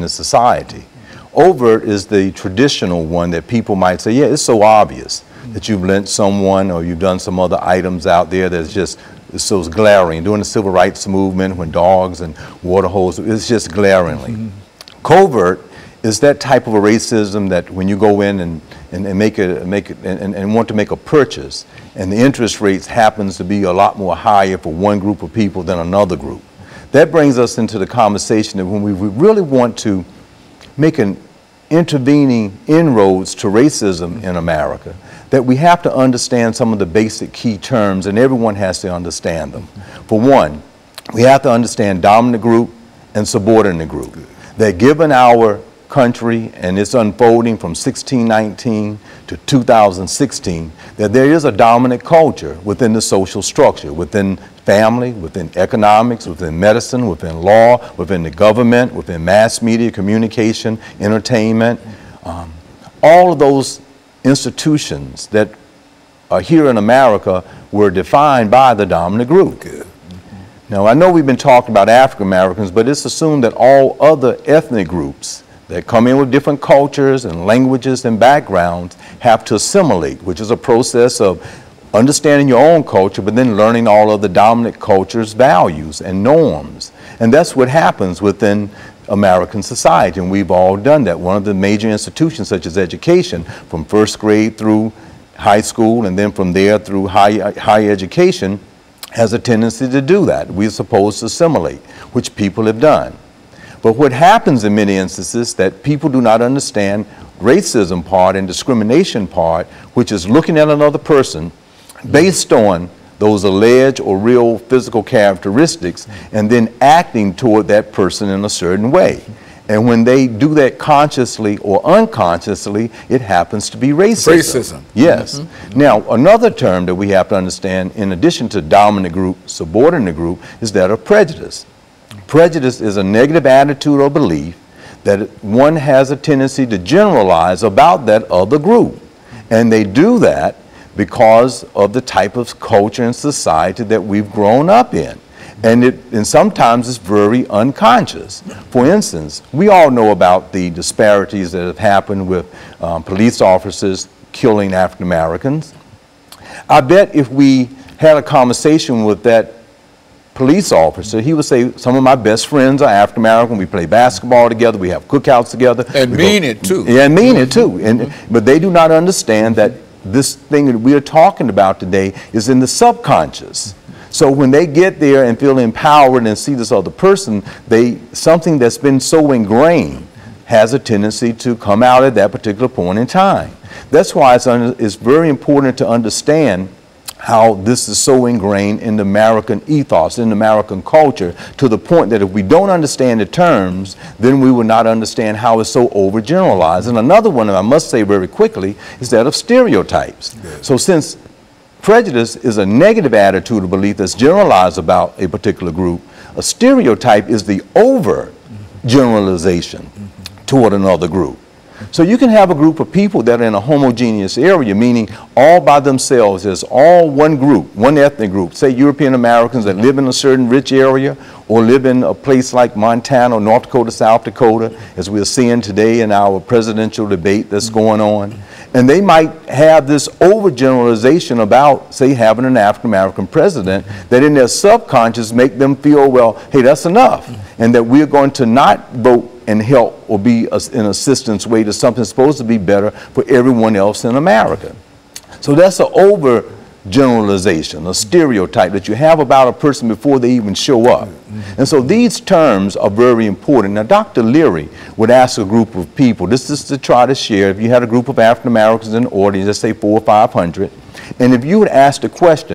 the society. Overt is the traditional one that people might say, yeah, it's so obvious that you've lent someone or you've done some other items out there that's just so glaring. During the civil rights movement, when dogs and water holes, it's just glaringly. Covert is that type of a racism that when you go in and want to make a purchase, and the interest rates happens to be a lot more higher for one group of people than another group. That brings us into the conversation that when we really want to make an intervening inroads to racism in America, that we have to understand some of the basic key terms, and everyone has to understand them. For one, we have to understand dominant group and subordinate group. That given our country and its unfolding from 1619 to 2016, that there is a dominant culture within the social structure, within family, within economics, within medicine, within law, within the government, within mass media, communication, entertainment. All of those institutions that are here in America were defined by the dominant group. Now, I know we've been talking about African Americans, but it's assumed that all other ethnic groups that come in with different cultures and languages and backgrounds have to assimilate, which is a process of understanding your own culture, but then learning all of the dominant culture's values and norms. And that's what happens within American society, and we've all done that. One of the major institutions, such as education, from first grade through high school, and then from there through higher education, has a tendency to do that. We're supposed to assimilate, which people have done. But what happens in many instances that people do not understand racism part and discrimination part, which is looking at another person based on those alleged or real physical characteristics and then acting toward that person in a certain way. And when they do that consciously or unconsciously, it happens to be racism. Yes. Now, another term that we have to understand, in addition to dominant group, subordinate group, is that of prejudice. Prejudice is a negative attitude or belief that one has a tendency to generalize about that other group. And they do that because of the type of culture and society that we've grown up in. And sometimes it's very unconscious. For instance, we all know about the disparities that have happened with police officers killing African Americans. I bet if we had a conversation with that police officer, he would say, some of my best friends are African American, we play basketball together, we have cookouts together. And mean it too. Yeah, and mean it too. But they do not understand that this thing that we are talking about today is in the subconscious. So when they get there and feel empowered and see this other person, something that's been so ingrained has a tendency to come out at that particular point in time. That's why it's very important to understand how this is so ingrained in the American ethos, in the American culture, to the point that if we don't understand the terms, then we will not understand how it's so overgeneralized. And another one that I must say very quickly is that of stereotypes. Yes. So since prejudice is a negative attitude or belief that's generalized about a particular group, a stereotype is the over-generalization toward another group. So you can have a group of people that are in a homogeneous area, meaning all by themselves, as all one group, one ethnic group, say European Americans that live in a certain rich area or live in a place like Montana or North Dakota, South Dakota, as we're seeing today in our presidential debate that's going on. And they might have this overgeneralization about, say, having an African American president that in their subconscious make them feel, well, hey, that's enough, and that we're going to not vote and help or be an assistance way to something supposed to be better for everyone else in America. So that's an overgeneralization, a stereotype that you have about a person before they even show up. And so these terms are very important. Now, Dr. Leary would ask a group of people, this is to try to share, if you had a group of African Americans in the audience, let's say 400 or 500, and if you would ask the question,